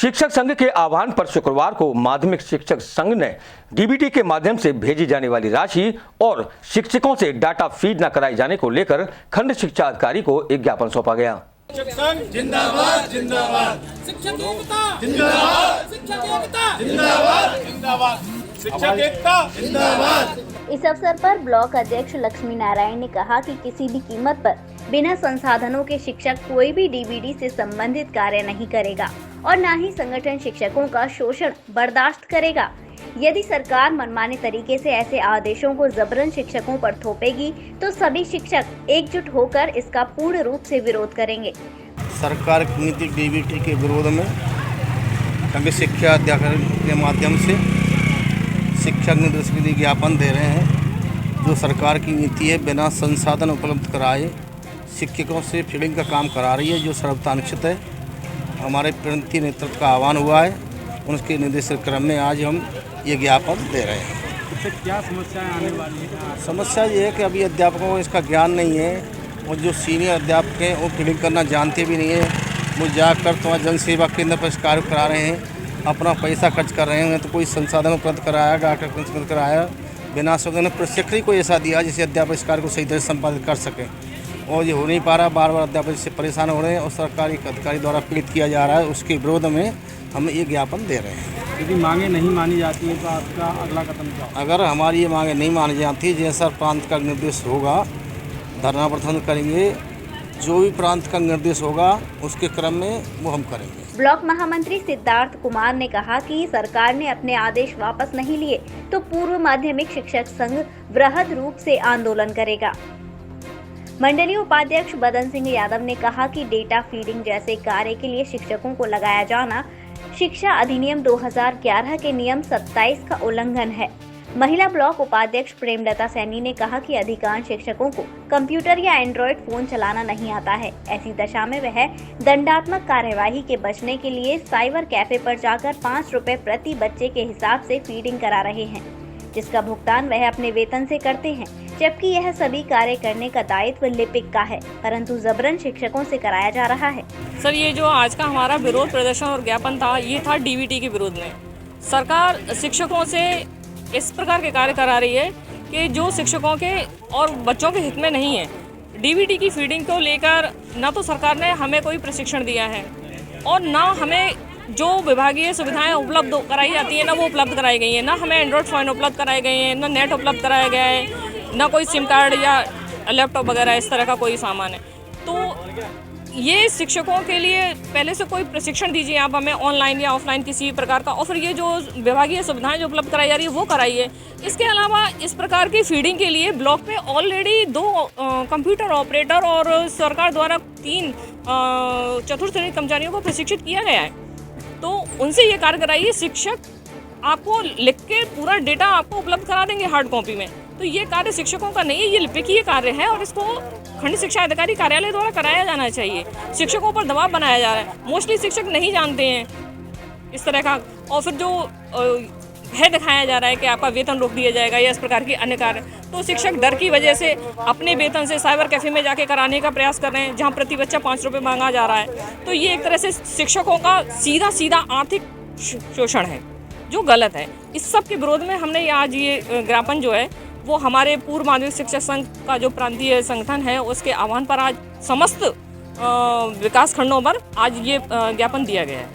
शिक्षक संघ के आह्वान पर शुक्रवार को माध्यमिक शिक्षक संघ ने डीबीटी के माध्यम से भेजी जाने वाली राशि और शिक्षकों से डाटा फीड न कराए जाने को लेकर खंड शिक्षा अधिकारी को एक ज्ञापन सौंपा गया। शिक्षक संघ जिंदाबाद जिंदाबाद, शिक्षक एकता जिंदाबाद, शिक्षक एकता जिंदाबाद जिंदाबाद, शिक्षक एकता जिंदाबाद। इस अवसर पर ब्लॉक अध्यक्ष लक्ष्मी नारायण ने कहा कि किसी भी कीमत पर बिना संसाधनों के शिक्षक कोई भी डीबीटी से संबंधित कार्य नहीं करेगा और न ही संगठन शिक्षकों का शोषण बर्दाश्त करेगा। यदि सरकार मनमाने तरीके से ऐसे आदेशों को जबरन शिक्षकों पर थोपेगी तो सभी शिक्षक एकजुट होकर इसका पूर्ण रूप से विरोध करेंगे। सरकार की नीति डीबीटी के विरोध में खंड शिक्षा अधिकारी के माध्यम से शिक्षक निर्देश के लिए ज्ञापन दे रहे हैं। जो सरकार की नीति है, बिना संसाधन उपलब्ध कराए शिक्षकों से फीडिंग का काम करा रही है, जो सर्वतानिश्चित है। हमारे प्रणति नेतृत्व का आह्वान हुआ है, उनके निर्देश क्रम में आज हम ये ज्ञापन दे रहे हैं। इससे क्या समस्याएं आने वाली है? समस्या ये है कि अभी अध्यापकों को इसका ज्ञान नहीं है और जो सीनियर अध्यापक हैं वो फीडिंग करना जानते भी नहीं है। वो जाकर तो जन सेवा केंद्र पर कार्य करा रहे हैं, अपना पैसा खर्च कर रहे हैं, तो कोई संसाधन उपलब्ध कराया, डॉक्टर को उपलब्ध कराया, बिना सुगंध प्रशिक्षण को ऐसा दिया जिससे अध्यापक इस कार्य को सही तरह से संपादित कर सकें। और ये हो नहीं पा रहा, बार बार अध्यापक इससे परेशान हो रहे हैं और सरकारी अधिकारी द्वारा पीड़ित किया जा रहा है। उसके विरोध में हम ये ज्ञापन दे रहे हैं। यदि मांगे नहीं मानी जाती है तो आपका अगला कदम क्या होगा? अगर हमारी ये मांगे नहीं मानी जाती, जैसा प्रांत का निर्देश होगा धरना प्रदर्शन करेंगे। जो भी प्रांत का निर्देश होगा उसके क्रम में वो हम करेंगे। ब्लॉक महामंत्री सिद्धार्थ कुमार ने कहा कि सरकार ने अपने आदेश वापस नहीं लिए तो पूर्व माध्यमिक शिक्षक संघ वृहद रूप से आंदोलन करेगा। मंडलीय उपाध्यक्ष बदन सिंह यादव ने कहा कि डेटा फीडिंग जैसे कार्य के लिए शिक्षकों को लगाया जाना शिक्षा अधिनियम 2011 के नियम 27 का उल्लंघन है। महिला ब्लॉक उपाध्यक्ष प्रेमलता सैनी ने कहा कि अधिकांश शिक्षकों को कंप्यूटर या एंड्रॉयड फोन चलाना नहीं आता है। ऐसी दशा में वह दंडात्मक कार्यवाही के बचने के लिए साइबर कैफे पर जाकर 5 रुपए प्रति बच्चे के हिसाब से फीडिंग करा रहे हैं, जिसका भुगतान वह अपने वेतन से करते हैं, जबकि यह सभी कार्य करने का दायित्व लिपिक का है, परंतु जबरन शिक्षकों से कराया जा रहा है। सर, ये जो आज का हमारा विरोध प्रदर्शन और ज्ञापन था, ये था डीबीटी के विरोध में। सरकार शिक्षकों से इस प्रकार के कार्य करा रही है कि जो शिक्षकों के और बच्चों के हित में नहीं है। डीबीटी की फीडिंग को लेकर ना तो सरकार ने हमें कोई प्रशिक्षण दिया है और ना हमें जो विभागीय सुविधाएं उपलब्ध कराई जाती है ना वो उपलब्ध कराई गई है। ना हमें एंड्रॉयड फ़ोन उपलब्ध कराए गए हैं, ना नेट उपलब्ध कराया गया है, ना कोई सिम कार्ड या लैपटॉप वगैरह इस तरह का कोई सामान है। तो ये शिक्षकों के लिए पहले से कोई प्रशिक्षण दीजिए आप हमें, ऑनलाइन या ऑफलाइन किसी प्रकार का, और फिर ये जो विभागीय सुविधाएं जो उपलब्ध कराई जा रही है वो कराइए। इसके अलावा इस प्रकार की फीडिंग के लिए ब्लॉक में ऑलरेडी 2 कंप्यूटर ऑपरेटर और सरकार द्वारा 3 चतुर्थ श्रेणी कर्मचारियों को प्रशिक्षित किया गया है। तो उनसे ये कार्य कराइए। शिक्षक आपको लिख के पूरा डेटा आपको उपलब्ध करा देंगे हार्ड कॉपी में। तो ये कार्य शिक्षकों का नहीं है, ये लिपिकीय कार्य है और इसको खंड शिक्षा अधिकारी कार्यालय द्वारा कराया जाना चाहिए। शिक्षकों पर दबाव बनाया जा रहा है। मोस्टली शिक्षक नहीं जानते हैं इस तरह का, और फिर जो है दिखाया जा रहा है कि आपका वेतन रोक दिया जाएगा या इस प्रकार की अन्य कार्य। तो शिक्षक डर की वजह से अपने वेतन से साइबर कैफे में जाके कराने का प्रयास कर रहे हैं, जहां प्रति बच्चा 5 रुपये मांगा जा रहा है। तो ये एक तरह से शिक्षकों का सीधा सीधा आर्थिक शोषण है, जो गलत है। इस सब के विरोध में हमने आज ये ज्ञापन जो है वो हमारे पूर्व माध्यमिक शिक्षक संघ का जो प्रांतीय संगठन है उसके आह्वान पर आज समस्त विकास खंडों पर आज ये ज्ञापन दिया गया है।